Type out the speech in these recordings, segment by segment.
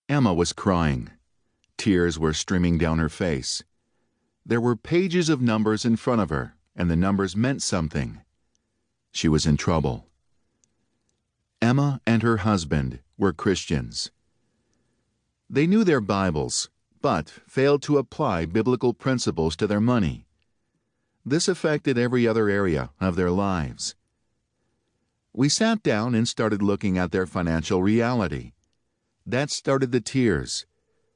Emma was crying. Tears were streaming down her face. There were pages of numbers in front of her, and the numbers meant something. She was in trouble. Emma and her husband were Christians. They knew their Bibles, but failed to apply biblical principles to their money. This affected every other area of their lives. We sat down and started looking at their financial reality. That started the tears.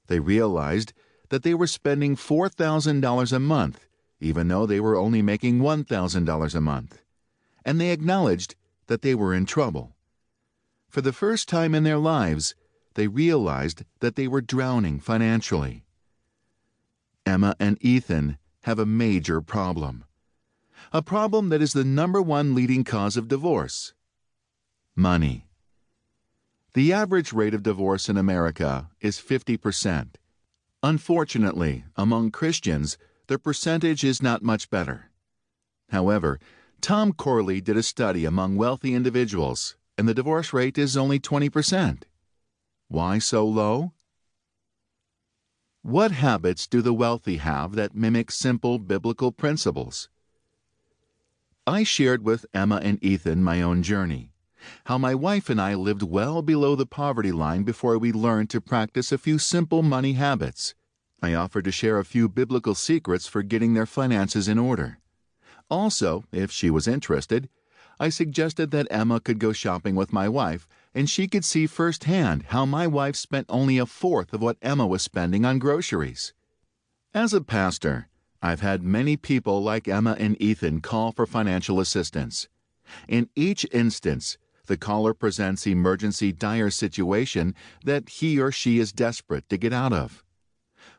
They realized that they were spending $4,000 a month, even though they were only making $1,000 a month. And they acknowledged that they were in trouble. For the first time in their lives, they realized that they were drowning financially. Emma and Ethan have a major problem. A problem that is the #1 leading cause of divorce: money. The average rate of divorce in America is 50%. Unfortunately, among Christians, the percentage is not much better. However, Tom Corley did a study among wealthy individuals, and the divorce rate is only 20%. Why so low? What habits do the wealthy have that mimic simple biblical principles? I shared with Emma and Ethan my own journey, how my wife and I lived well below the poverty line before we learned to practice a few simple money habits. I offered to share a few biblical secrets for getting their finances in order. Also, if she was interested, I suggested that Emma could go shopping with my wife, and she could see firsthand how my wife spent only a fourth of what Emma was spending on groceries. As a pastor, I've had many people like Emma and Ethan call for financial assistance. In each instance, the caller presents emergency dire situation that he or she is desperate to get out of.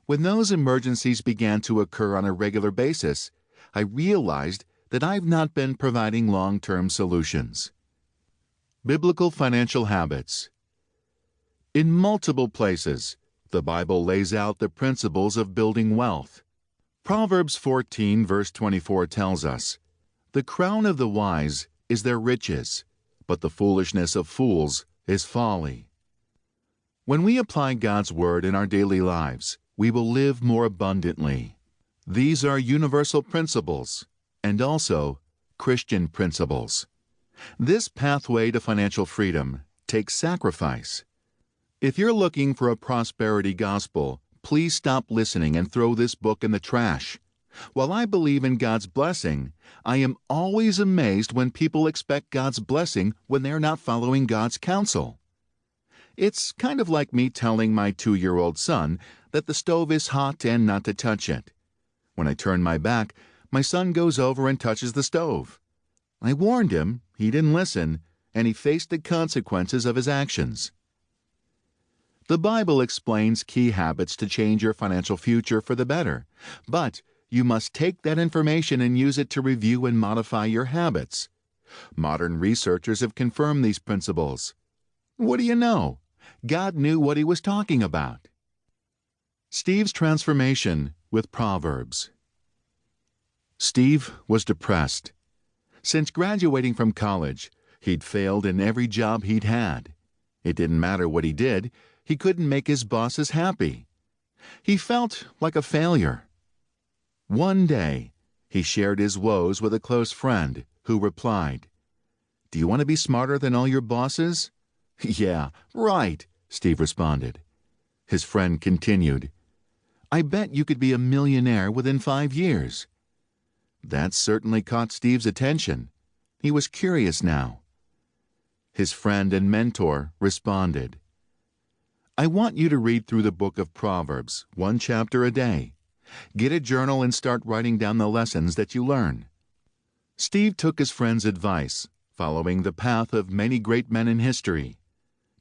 When those emergencies began to occur on a regular basis, I realized that I've not been providing long-term solutions. Biblical financial habits. In multiple places, the Bible lays out the principles of building wealth. Proverbs 14 verse 24 tells us, "The crown of the wise is their riches, but the foolishness of fools is folly." When we apply God's Word in our daily lives, we will live more abundantly. These are universal principles, and also Christian principles. This pathway to financial freedom takes sacrifice. If you're looking for a prosperity gospel, please stop listening and throw this book in the trash. While I believe in God's blessing, I am always amazed when people expect God's blessing when they're not following God's counsel. It's kind of like me telling my 2-year-old son that the stove is hot and not to touch it. When I turn my back, my son goes over and touches the stove. I warned him, he didn't listen, and he faced the consequences of his actions. The Bible explains key habits to change your financial future for the better, but you must take that information and use it to review and modify your habits. Modern researchers have confirmed these principles. What do you know? God knew what he was talking about. Steve's transformation with Proverbs. Steve was depressed. Since graduating from college, he'd failed in every job he'd had. It didn't matter what he did, he couldn't make his bosses happy. He felt like a failure. One day, he shared his woes with a close friend who replied, "Do you want to be smarter than all your bosses?" "Yeah, right," Steve responded. His friend continued, "I bet you could be a millionaire within 5 years." That certainly caught Steve's attention. He was curious now. His friend and mentor responded, "I want you to read through the book of Proverbs, 1 chapter a day. Get a journal and start writing down the lessons that you learn." Steve took his friend's advice, following the path of many great men in history.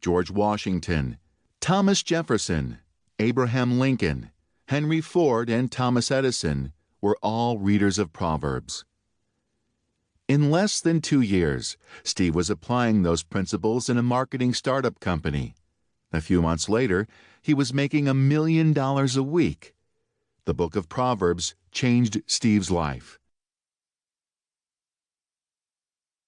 George Washington, Thomas Jefferson, Abraham Lincoln, Henry Ford, and Thomas Edison were all readers of Proverbs. In less than 2 years, Steve was applying those principles in a marketing startup company. A few months later, he was making $1 million a week. The book of Proverbs changed Steve's life.